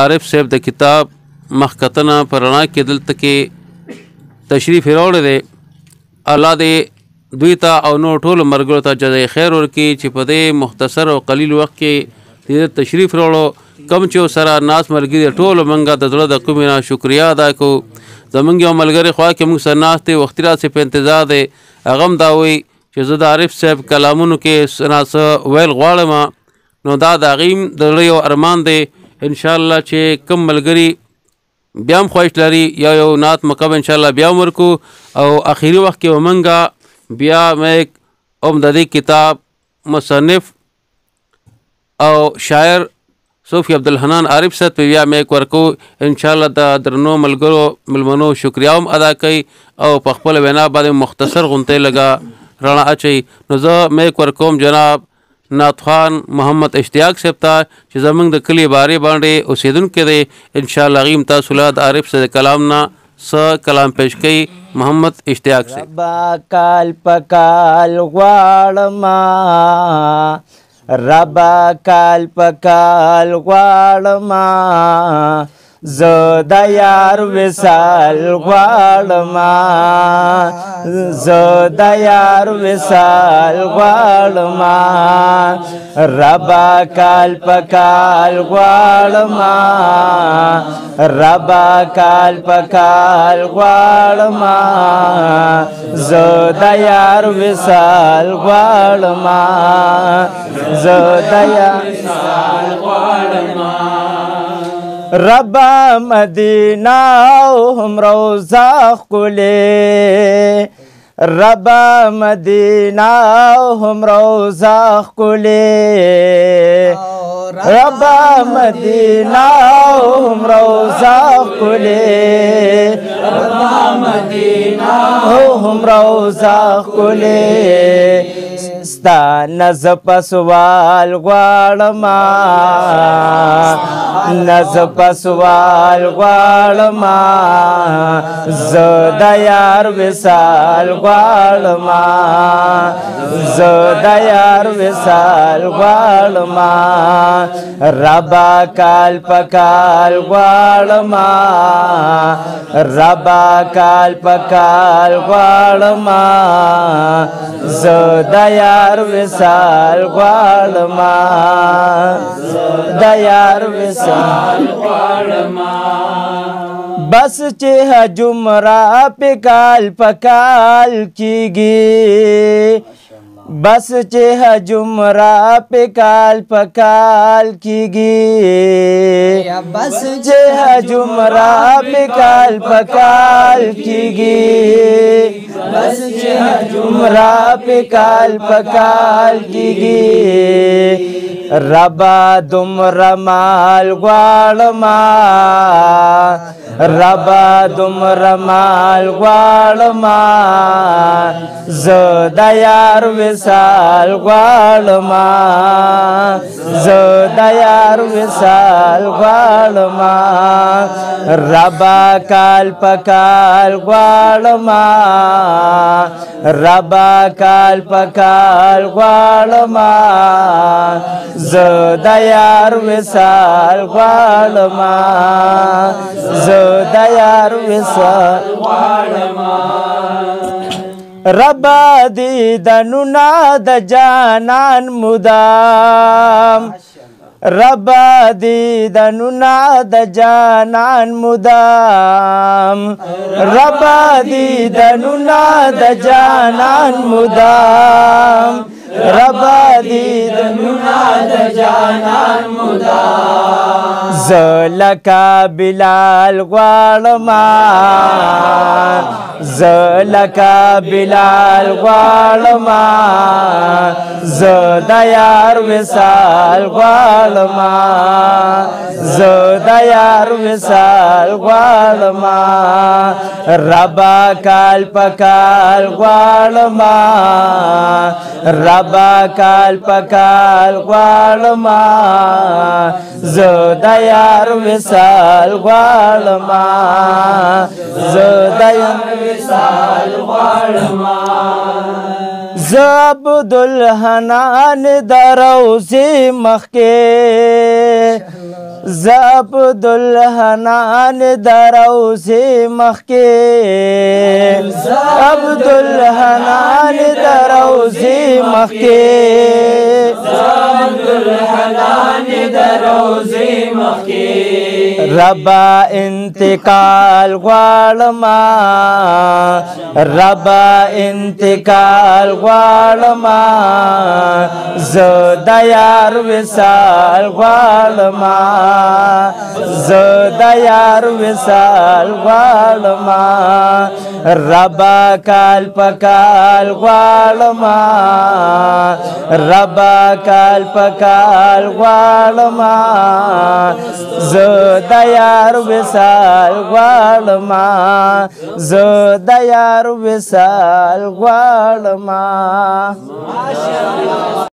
عارف صاحب د کتاب مخکتنه په رڼا کې دلته کې تشریف راوړی دی. الله دې دوی ته او نور ټولو ملګرو ته جزای خیر ورکړي چې په دې مختصر او قلیل وخت کې دې تشریف راوړو. کم چې سره ناس ملګري ټولو موږ د زړه د کومې نه شکریا ادا کوو. زمونږ یو ملګری خوا کې موږ سره ناست دی، وختي راسې په انتظار دی. هغه هم دا وایي چې زه د عارف صاحب کلامونو کې څه ویل غواړم، نو دا د هغې هم د زړه یو ارمان دی. انشاءالله چې کم ملګري بیا هم خواهش لري یو نعت مکب انشاءالله بیا هم ورکو. او اخري وخت کې به موږ بیا هم د دې کتاب مصنف او شاعر صوفي عبدالحنان عارف صاحب په بیا میک ورکو. انشاءالله د درنو ملګرو ملمنو شکریا هم ادا کوي او په خپل وینا باندې مختصر غونټې لګا رڼا اچوي. نو زه میک ورکوم جناب نعت خوان محمد اشتیاق صاحب ته چې زموږ د کلي بارې باندې اوسېدونکی دی. انشاءالله هغې هم تاسو له د عارف صاحب د کلام نه څه کلام پیش کوي. محمد اشتیاق صاحب. ربا کال پکال غواړما، ربا کال پکال غواړما، زه د یار وصال غواړما، زه د یار وصال غواړما، ربا کال پکال غواړما، ربا کال پکال غواړما، زه د یار وصال غواړما، زه د یار وصال غواړما. ربا مدینہ هم روزا ښکلې، ربا مدینہ هم روزا ښکلې، ربا مدینہ هم روزا ښکلې، ربا مدینہ هم روزا ښکلې، ستا نز پسوال غواړما، نز پسوال غواړما، زه د یار وصال غواړما، زه د یار وصال غواړما، ربا کال پکال غواړما، ربا کال پکال غواړما، زه د یار وصال غواړما، د یار وصال غواړما. بس چې هجومره په کال پکال کیږي، بس چې هجومره په کال پکال کیږي، بس چې هجومره په کال پکال کیږي، بس چې هجومره په کال پکال کیږي، ربا دومره مال غواړما، ربا دومره مال غواړما، زه د یار وصال غواړما، زه د یار وصال غواړما، ربا کال پکال غواړما، ربا کال پکال غواړما، زه د یار وصال غواړما، زه د یار وصال غواړما. ربا دیدنونه د جانان مدام، ربا دیدنونه د جانان مدام، ربا دیدنونه د جانان مدام، ربا دیدنونه د جانان مدام، زه لکه بلال غواړما، زه لکه بلال غواړما، زه د یار وصال غواړما، زه د یار وصال غواړما، ربا کال پکال غواړما، ربا کال پکال غواړما، زه د یار وصال غواړما، زه د یار وصال غواړما. زه عبدالحنان د روضې مخکې Abdulhanan darawsi makhke Abdulhanan darawsi makhke Abdulhanan darawsi makhke Rabba intikal ghalma Rabba intikal ghalma Zadayar wisal ghalma Zadayar wisal ghalma Rabba kalpakal ghalma Rabba kalpakal ghalma Zadayar wisal ghalma Zadayar wisal ghalma